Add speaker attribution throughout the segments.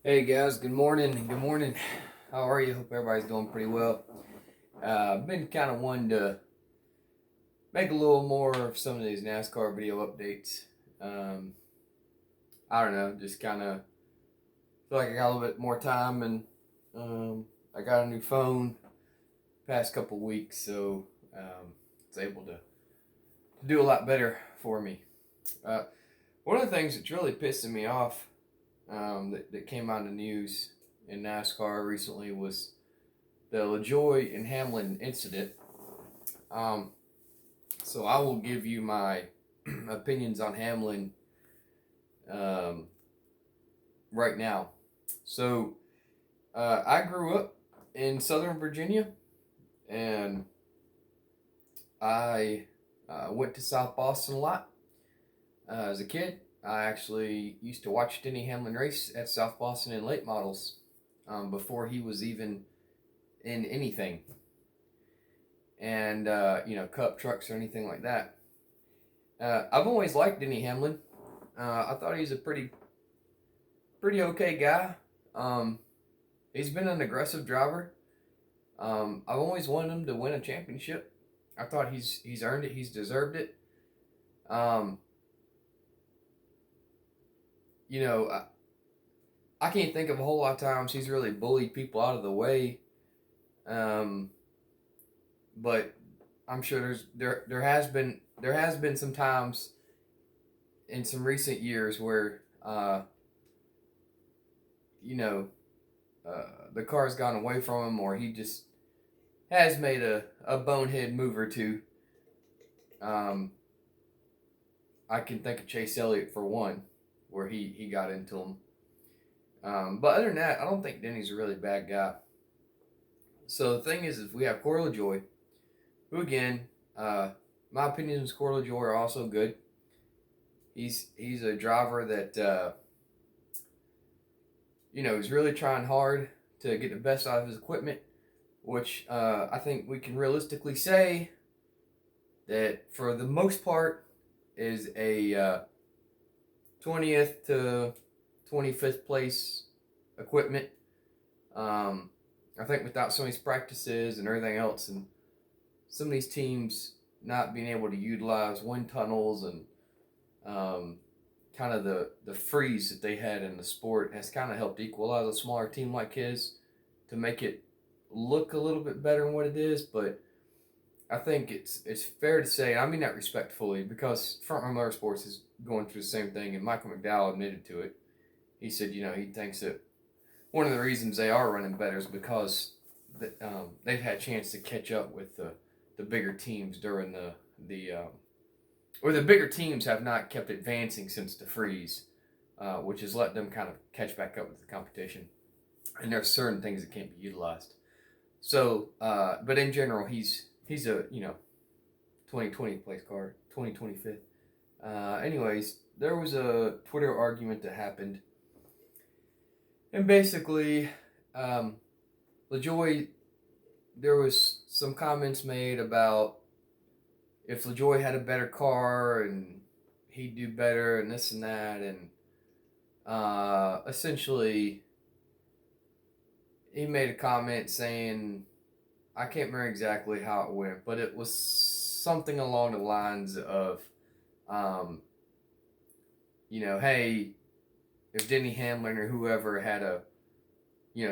Speaker 1: Hey guys, good morning. Good morning. How are you? Hope everybody's doing pretty well. I've been kind of wanting to make a little more of some of these NASCAR video updates. Um, I don't know, just kind of feel like I got a little bit more time, and I got a new phone past couple weeks, so it's able to do a lot better for me. Uh, One of the things that's really pissing me off that came out in the news in NASCAR recently was the Lajoie and Hamlin incident. Um, so I will give you my opinions on Hamlin um, right now. So I grew up in Southern Virginia, and I went to South Boston a lot as a kid. I actually used to watch Denny Hamlin race at South Boston in late models before he was even in anything, and cup trucks or anything like that. I've always liked Denny Hamlin. I thought he's a pretty okay guy. Um, he's been an aggressive driver. I've always wanted him to win a championship. I thought he's earned it. He's deserved it. Um, you know, I can't think of a whole lot of times he's really bullied people out of the way. Um, but I'm sure there has been some times in some recent years where you know the car's gone away from him, or he just has made a bonehead move or two. Um, I can think of Chase Elliott for one, where he got into him. But other than that, I don't think Denny's a really bad guy. So the thing is we have Corey LaJoie, who again, my opinions on Corey LaJoie are also good. He's a driver that he's really trying hard to get the best out of his equipment, which I think we can realistically say that for the most part is a 20th to 25th place equipment. I think without some of these practices and everything else, and some of these teams not being able to utilize wind tunnels and kind of the freeze that they had in the sport has kind of helped equalize a smaller team like his to make it look a little bit better than what it is. But I think it's fair to say, and I mean that respectfully, because Frontline Motorsports is going through the same thing, and Michael McDowell admitted to it. He said, he thinks that one of the reasons they are running better is because they've had a chance to catch up with the bigger teams during or the bigger teams have not kept advancing since the freeze, which has let them kind of catch back up with the competition. And there are certain things that can't be utilized. So, but in general, he's a 2020 place car, 2025th. Anyways, there was a Twitter argument that happened, and basically, LaJoie, there was some comments made about if LaJoie had a better car and he'd do better and this and that, and essentially he made a comment saying, I can't remember exactly how it went, but it was something along the lines of, hey, if Denny Hamlin or whoever had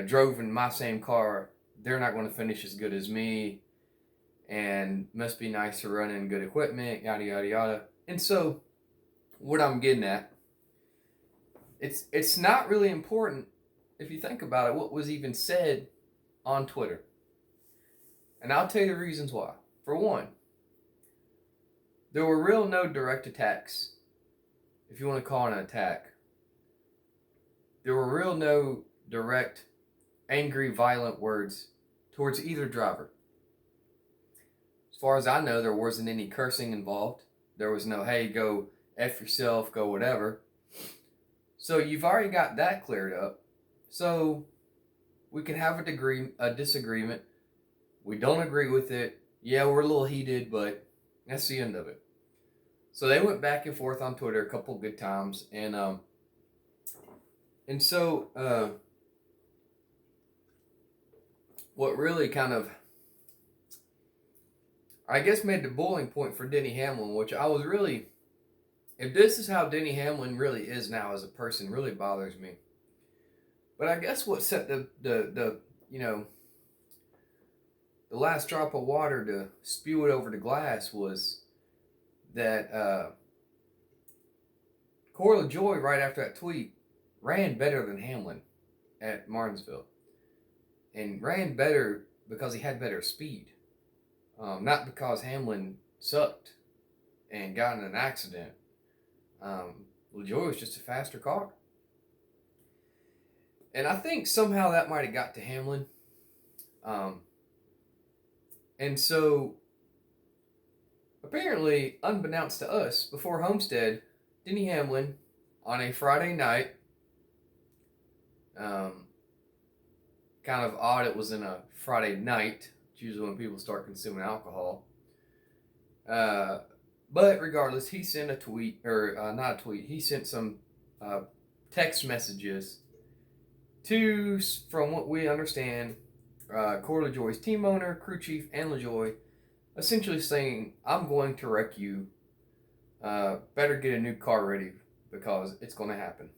Speaker 1: drove in my same car, they're not going to finish as good as me, and must be nice to run in good equipment, yada yada yada. And so, what I'm getting at, it's not really important if you think about it what was even said on Twitter, and I'll tell you the reasons why. For one, there were real no direct attacks, if you want to call it an attack. There were real no direct, angry, violent words towards either driver. As far as I know, there wasn't any cursing involved. There was no, hey, go F yourself, go whatever. So you've already got that cleared up. So we can have a disagreement. We don't agree with it. Yeah, we're a little heated, but that's the end of it. So they went back and forth on Twitter a couple good times, and And so, what really kind of, I guess, made the boiling point for Denny Hamlin, which I was really, if this is how Denny Hamlin really is now as a person, really bothers me. But I guess what set the the last drop of water to spew it over the glass was that Corey LaJoie, right after that tweet, ran better than Hamlin at Martinsville. And ran better because he had better speed. Not because Hamlin sucked and got in an accident. LaJoie was just a faster car. And I think somehow that might have got to Hamlin. And so, apparently, unbeknownst to us, before Homestead, Denny Hamlin, on a Friday night, kind of odd it was in a Friday night. It's usually when people start consuming alcohol. But regardless, he sent a tweet, or not a tweet, he sent some text messages to, from what we understand, Corey LaJoie's team owner, crew chief, and LaJoie, essentially saying, I'm going to wreck you. Better get a new car ready because it's going to happen.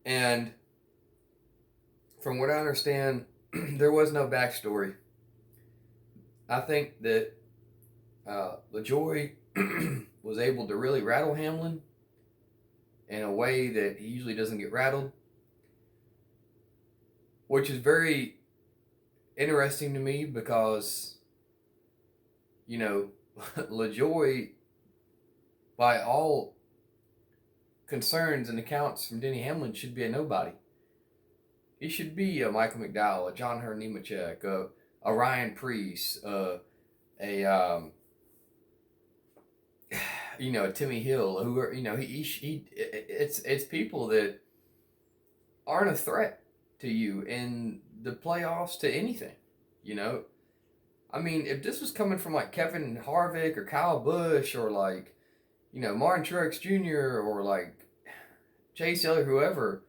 Speaker 1: And from what I understand, there was no backstory. I think that LaJoie was able to really rattle Hamlin in a way that he usually doesn't get rattled, which is very interesting to me because, LaJoie, by all concerns and accounts from Denny Hamlin, should be a nobody. He should be a Michael McDowell, a John Hurt Nemechek, a Ryan Preece, a Timmy Hill, who are, it's people that aren't a threat to you in the playoffs to anything, I mean, if this was coming from like Kevin Harvick or Kyle Busch or like, Martin Truex Jr. or like Chase Elliott, whoever,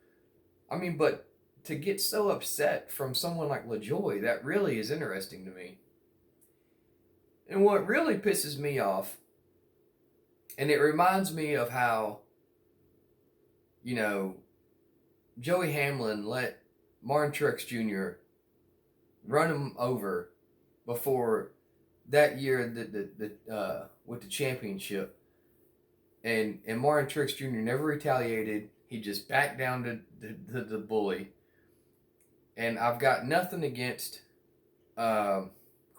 Speaker 1: I mean, but to get so upset from someone like LaJoie, that really is interesting to me. And what really pisses me off, and it reminds me of how, Joey Hamlin let Martin Truex Jr. run him over before that year with the championship. And Martin Truex Jr. never retaliated. He just backed down to the bully. And I've got nothing against Corey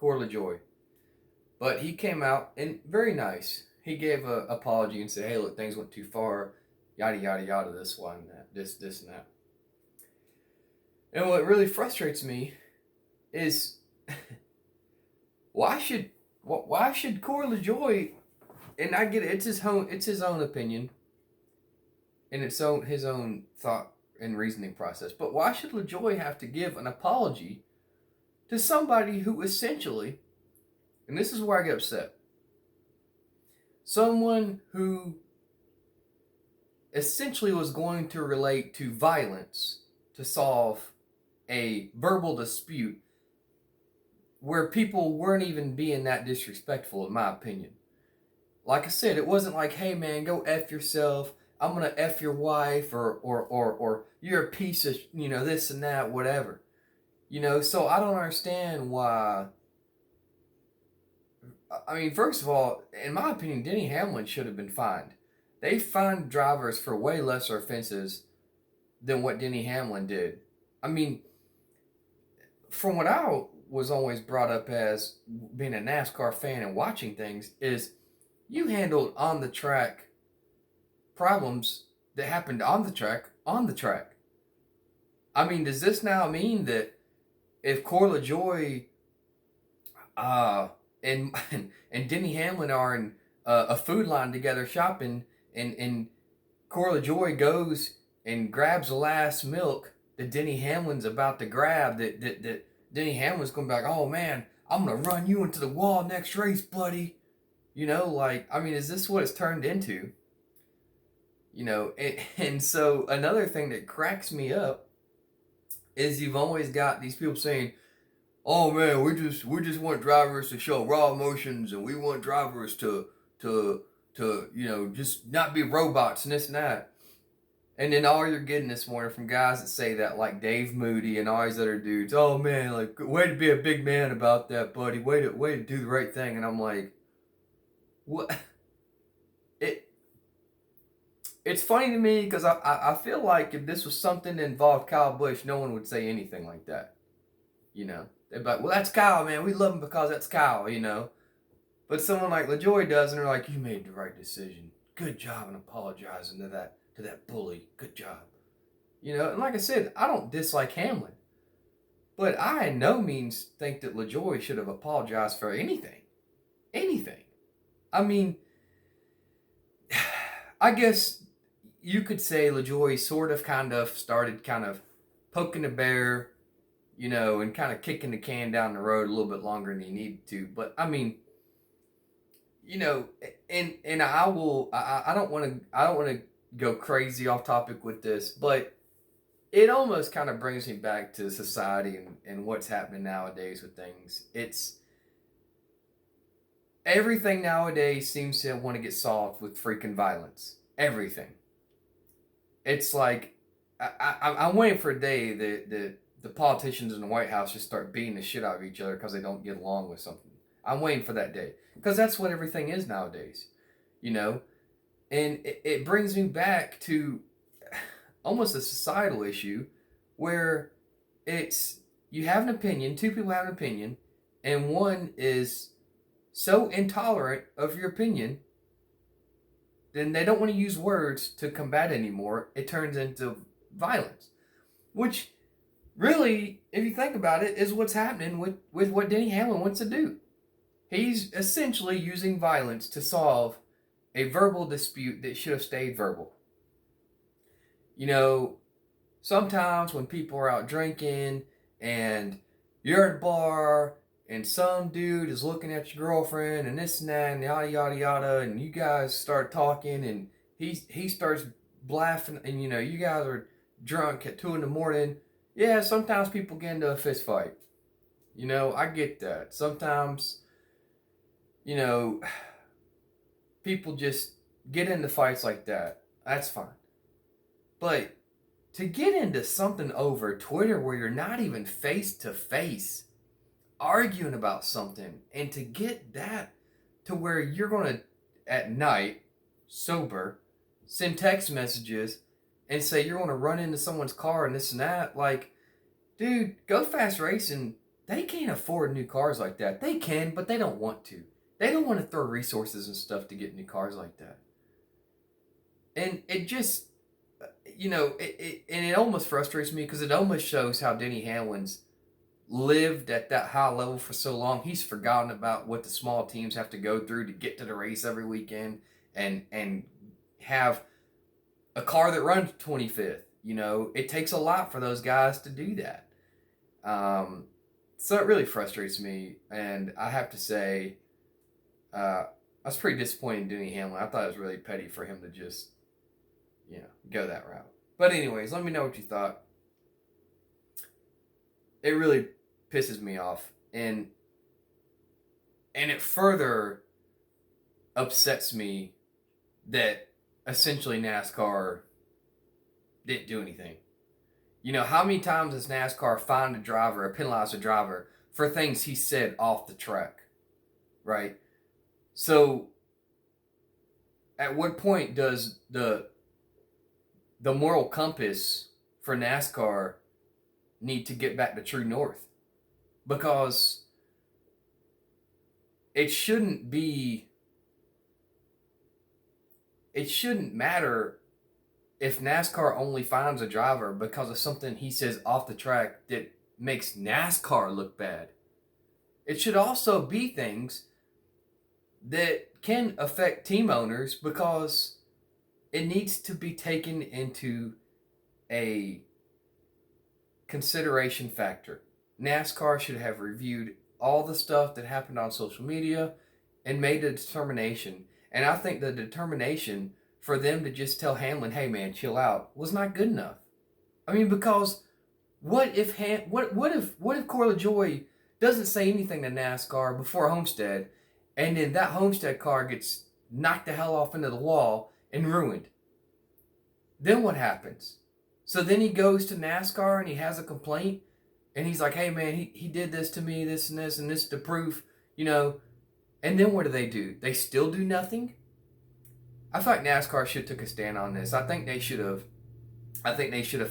Speaker 1: LaJoie. But he came out and very nice. He gave an apology and said, hey, look, things went too far. Yada, yada, yada, this one, that, this and that. And what really frustrates me is why should Corey LaJoie, and I get it, it's his own opinion and his own thought and reasoning process, but why should LaJoie have to give an apology to somebody who essentially, and this is where I get upset, someone who essentially was going to relate to violence to solve a verbal dispute where people weren't even being that disrespectful, in my opinion. Like I said, it wasn't like, hey man, go F yourself, I'm gonna F your wife, or you're a piece of, this and that, whatever. So I don't understand why. I mean, first of all, in my opinion, Denny Hamlin should have been fined. They fined drivers for way lesser offenses than what Denny Hamlin did. I mean, from what I was always brought up as being a NASCAR fan and watching things, is you handled on the track problems that happened on the track. I mean, does this now mean that if Corey LaJoie and Denny Hamlin are in a food line together shopping, and Corey LaJoie goes and grabs the last milk that Denny Hamlin's about to grab, that Denny Hamlin's going to be like, oh man, I'm going to run you into the wall next race, buddy. I mean, is this what it's turned into? And so another thing that cracks me up is you've always got these people saying, "Oh man, we just want drivers to show raw emotions, and we want drivers to just not be robots and this and that." And then all you're getting this morning from guys that say that, like Dave Moody and all these other dudes, "Oh man, like way to be a big man about that, buddy. Way to do the right thing." And I'm like, what? It it's funny to me because I feel like if this was something that involved Kyle Busch, no one would say anything like that. They'd be like, "Well, that's Kyle, man. We love him because that's Kyle." But someone like LaJoie does, and they're like, "You made the right decision. Good job in apologizing to that bully. Good job." And like I said, I don't dislike Hamlin, but I in no means think that LaJoie should have apologized for anything. Anything. I mean, I guess you could say LaJoie sort of kind of started kind of poking the bear, and kind of kicking the can down the road a little bit longer than he needed to. But I mean, and I don't want to go crazy off topic with this, but it almost kind of brings me back to society and what's happening nowadays with things. It's everything nowadays seems to want to get solved with freaking violence. Everything. It's like I'm waiting for a day that the politicians in the White House just start beating the shit out of each other because they don't get along with something. I'm waiting for that day because that's what everything is nowadays, and it brings me back to almost a societal issue where it's you have an opinion, two people have an opinion, and one is so intolerant of your opinion, then they don't want to use words to combat anymore. It turns into violence, which really, if you think about it, is what's happening with what Denny Hamlin wants to do. He's essentially using violence to solve a verbal dispute that should have stayed verbal. Sometimes when people are out drinking and you're at a bar and some dude is looking at your girlfriend and this and that and yada yada yada, and you guys start talking and he starts laughing, and you guys are drunk at 2 a.m. Yeah, sometimes people get into a fist fight. I get that. Sometimes, people just get into fights like that. That's fine. But to get into something over Twitter where you're not even face to face arguing about something, and to get that to where you're going to, at night, sober, send text messages and say you're going to run into someone's car and this and that, like, dude, Go Fast Racing, they can't afford new cars like that. They can, but they don't want to. They don't want to throw resources and stuff to get new cars like that. And it just, it almost frustrates me because it almost shows how Denny Hamlin's lived at that high level for so long. He's forgotten about what the small teams have to go through to get to the race every weekend and have a car that runs 25th. It takes a lot for those guys to do that. So it really frustrates me, and I have to say, I was pretty disappointed in Denny Hamlin. I thought it was really petty for him to just, go that route. But anyways, let me know what you thought. It really pisses me off, and it further upsets me that essentially NASCAR didn't do anything. How many times has NASCAR fined a driver or penalized a driver for things he said off the track, right? So, at what point does the moral compass for NASCAR need to get back to true north? Because it shouldn't matter if NASCAR only fines a driver because of something he says off the track that makes NASCAR look bad. It should also be things that can affect team owners because it needs to be taken into a consideration factor. NASCAR should have reviewed all the stuff that happened on social media and made a determination. And I think the determination for them to just tell Hamlin, hey man, chill out, was not good enough. I mean, because what if Corey LaJoie doesn't say anything to NASCAR before Homestead, and then that Homestead car gets knocked the hell off into the wall and ruined? Then what happens? So then he goes to NASCAR and he has a complaint, and he's like, hey man, he did this to me, this and this, and this to proof, you know. And then what do? They still do nothing? I feel like NASCAR should have took a stand on this. I think they should have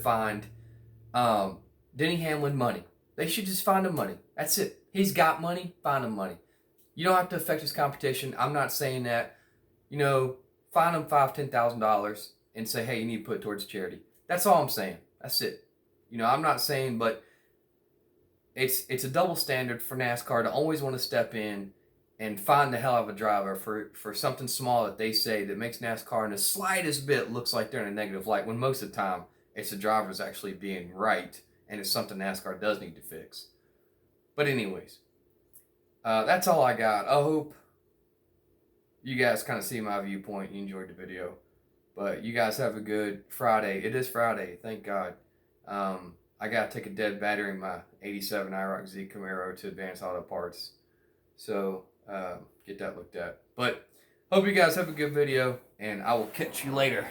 Speaker 1: fined Denny Hamlin money. They should just find him money. That's it. He's got money, find him money. You don't have to affect his competition. I'm not saying that. You know, find him $5,000, $10,000 and say, hey, you need to put it towards charity. That's all I'm saying. That's it. You know, I'm not saying, but it's a double standard for NASCAR to always want to step in and find the hell of a driver for something small that they say that makes NASCAR in the slightest bit looks like they're in a negative light, when most of the time it's the drivers actually being right, and it's something NASCAR does need to fix. But anyways, that's all I got. I hope you guys kind of see my viewpoint and you enjoyed the video. But you guys have a good Friday. It is Friday, thank God. I got to take a dead battery in my 87 IROC Z Camaro to Advanced Auto Parts. So, get that looked at. But, hope you guys have a good video, and I will catch you later.